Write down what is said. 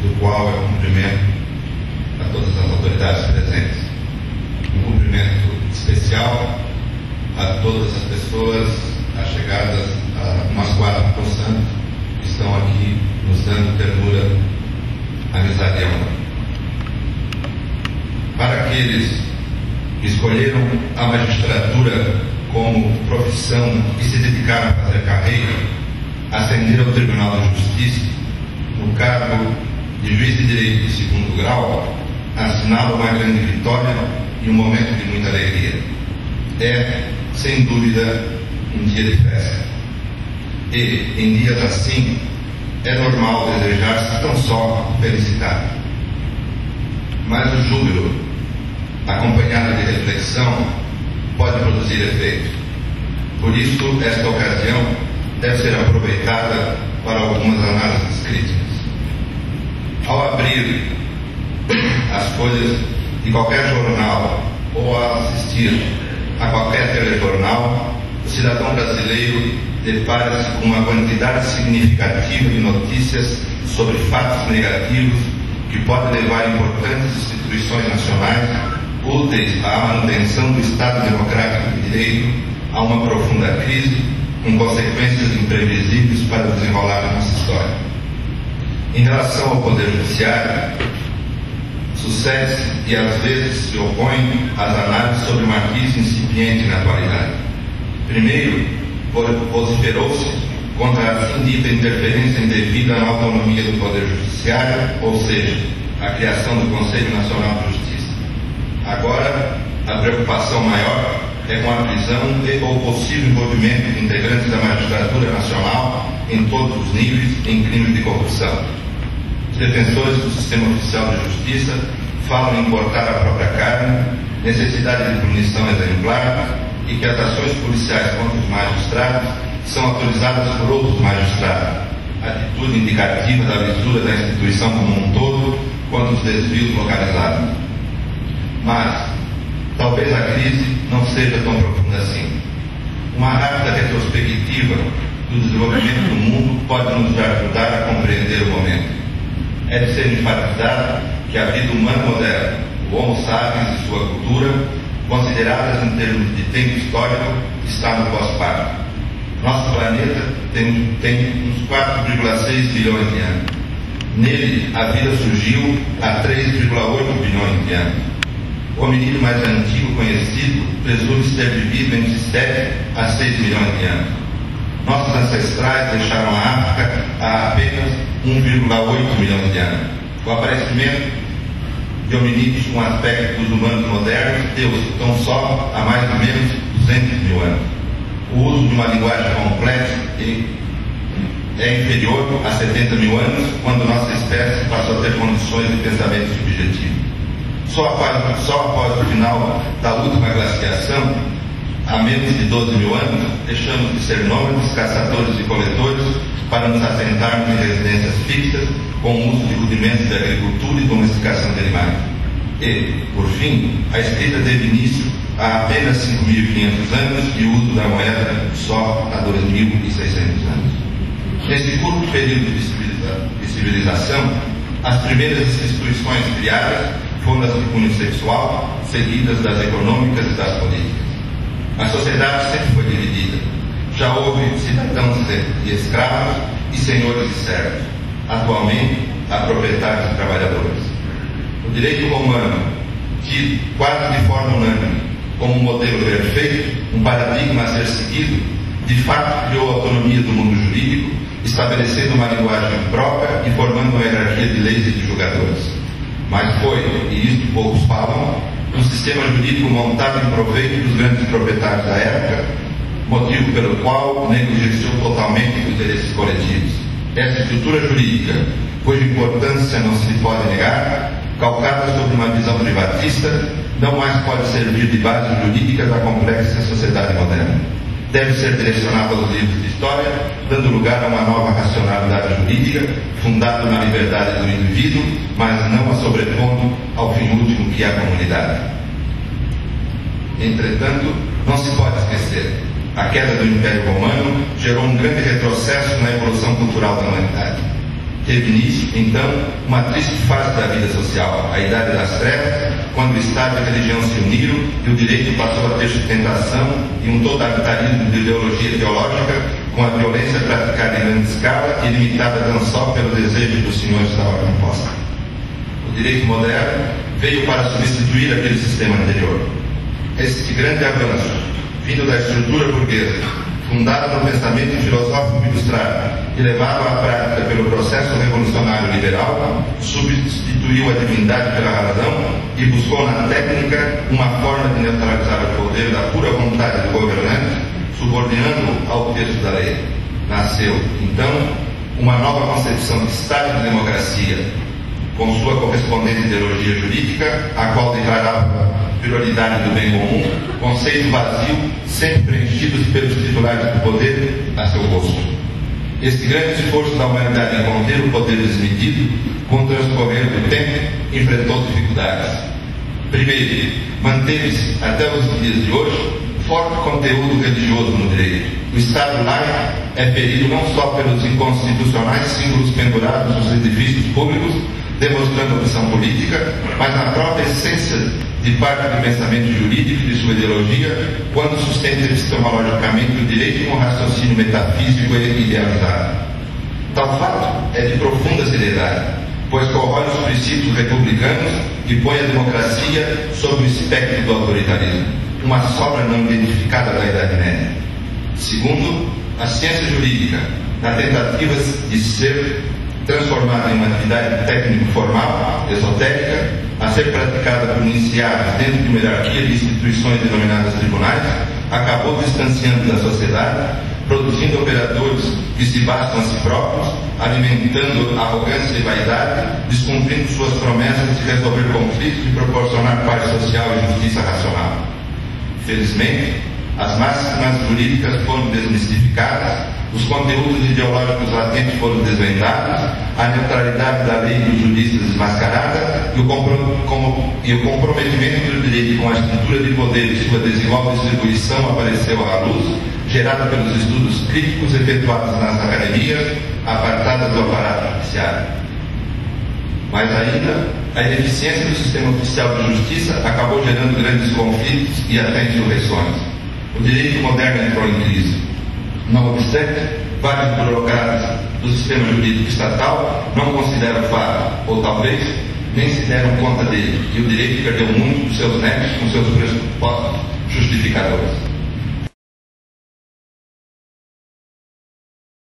do qual eu cumprimento a todas as autoridades presentes. Um cumprimento especial a todas as pessoas achegadas a nós quatro por santo, que estão aqui nos dando ternura, amizade e amor. Para aqueles que escolheram a magistratura como profissão e se dedicaram a fazer carreira, ascender ao Tribunal de Justiça, no cargo de juiz de direito de segundo grau, assinala uma grande vitória e um momento de muita alegria. É, sem dúvida, um dia de festa. E, em dias assim, é normal desejar-se tão só felicidade. Mas o júbilo, acompanhado de reflexão, pode produzir efeito. Por isso, esta ocasião deve ser aproveitada para algumas análises críticas. Ao abrir as folhas de qualquer jornal ou ao assistir a qualquer telejornal, o cidadão brasileiro depara-se com uma quantidade significativa de notícias sobre fatos negativos que podem levar importantes instituições nacionais úteis à manutenção do Estado Democrático de Direito a uma profunda crise, com consequências imprevisíveis para o desenrolar da nossa história. Em relação ao Poder Judiciário, sucede-se e às vezes se opõe às análises sobre uma crise incipiente na atualidade. Primeiro, vociferou-se contra a assim dita interferência indevida na autonomia do Poder Judiciário, ou seja, a criação do Conselho Nacional de Justiça. Agora, a preocupação maior é com a prisão e ou possível envolvimento de integrantes da magistratura nacional em todos os níveis em crimes de corrupção. Os defensores do sistema oficial de justiça falam em cortar a própria carne, necessidade de punição exemplar e que as ações policiais contra os magistrados são autorizadas por outros magistrados, atitude indicativa da lisura da instituição como um todo quanto os desvios localizados. Mas talvez a crise não seja tão profunda assim. Uma rápida retrospectiva do desenvolvimento do mundo pode nos ajudar a compreender o momento. É de ser enfatizado que a vida humana moderna, o Homo sapiens e sua cultura, consideradas em termos de tempo histórico, está no pós-parto. Nosso planeta tem uns 4,6 bilhões de anos. Nele, a vida surgiu há 3,8 bilhões de anos. O hominídeo mais antigo conhecido presume-se ter vivido entre 7 a 6 milhões de anos. Nossos ancestrais deixaram a África há apenas 1,8 milhões de anos. O aparecimento de hominídeos com aspecto dos humanos modernos deu-se tão só há mais ou menos 200 mil anos. O uso de uma linguagem complexa é inferior a 70 mil anos, quando nossa espécie passou a ter condições de pensamento subjetivo. Só após o final da última glaciação, há menos de 12 mil anos, deixamos de ser nômades, caçadores e coletores para nos assentarmos em residências fixas com o uso de rudimentos de agricultura e domesticação de animais. E, por fim, a escrita teve início há apenas 5.500 anos e o uso da moeda só há 2.600 anos. Nesse curto período de civilização, as primeiras instituições criadas foram as de cunho sexual, seguidas das econômicas e das políticas. A sociedade sempre foi dividida. Já houve cidadãos e escravos e senhores e servos. Atualmente, há proprietários e trabalhadores. O direito romano, tido quase de forma unânime como um modelo perfeito, um paradigma a ser seguido, de fato criou a autonomia do mundo jurídico, estabelecendo uma linguagem própria e formando uma hierarquia de leis e de julgadores. Mas foi, e isto poucos falam, um sistema jurídico montado em proveito dos grandes proprietários da época, motivo pelo qual negligenciou totalmente os interesses coletivos. Essa estrutura jurídica, cuja importância não se pode negar, calcada sobre uma visão privatista, não mais pode servir de base jurídica da complexa sociedade moderna. Deve ser direcionada aos livros de história, dando lugar a uma nova racionalidade jurídica, fundada na liberdade do indivíduo, mas não a sobrepondo ao fim último que é a comunidade. Entretanto, não se pode esquecer, a queda do Império Romano gerou um grande retrocesso na evolução cultural da humanidade. Teve início, então, uma triste fase da vida social, a Idade das Trevas, quando o Estado e a religião se uniram e o direito passou a ter sustentação e um totalitarismo de ideologia teológica, com a violência praticada em grande escala e limitada não só pelo desejo dos senhores da ordem posta. O direito moderno veio para substituir aquele sistema anterior. Este grande avanço, vindo da estrutura burguesa, fundada no pensamento filosófico ilustrado e levado à prática pelo processo revolucionário liberal, substituiu a divindade pela razão e buscou na técnica uma forma de neutralizar o poder da pura vontade do governante, subordinando-o ao texto da lei. Nasceu, então, uma nova concepção de Estado e de democracia, com sua correspondente ideologia jurídica, a qual declarava prioridade do bem comum, conceito vazio, sempre preenchido pelos titulares do poder a seu gosto. Este grande esforço da humanidade em conter o poder desmedido, com o transcorrer do tempo, enfrentou dificuldades. Primeiro, manteve-se, até os dias de hoje, forte conteúdo religioso no direito. O Estado laico é ferido não só pelos inconstitucionais símbolos pendurados nos edifícios públicos, demonstrando opção política, mas na própria essência de parte do pensamento jurídico e de sua ideologia, quando sustenta epistemologicamente o direito com raciocínio metafísico e idealizado. Tal fato é de profunda seriedade, pois corrói os princípios republicanos e põe a democracia sob o espectro do autoritarismo, uma sobra não identificada da Idade Média. Segundo, a ciência jurídica, na tentativa de ser transformada em uma atividade técnico-formal, esotérica, a ser praticada por iniciados dentro de uma hierarquia de instituições denominadas tribunais, acabou distanciando da sociedade, produzindo operadores que se bastam a si próprios, alimentando arrogância e vaidade, descumprindo suas promessas de resolver conflitos e proporcionar paz social e justiça racional. Felizmente, as máximas jurídicas foram desmistificadas, os conteúdos ideológicos latentes foram desvendados, a neutralidade da lei e dos juristas desmascarada e o comprometimento do direito com a estrutura de poder e sua desigual distribuição apareceu à luz, gerada pelos estudos críticos efetuados nas academias, apartadas do aparato judiciário. Mais ainda, a ineficiência do sistema oficial de justiça acabou gerando grandes conflitos e até insurreições. O direito moderno entrou em crise. Não obstante, vários burocratas do sistema jurídico estatal não consideram o fato, ou talvez nem se deram conta dele, e o direito perdeu muito dos seus nexos com seus pressupostos justificadores.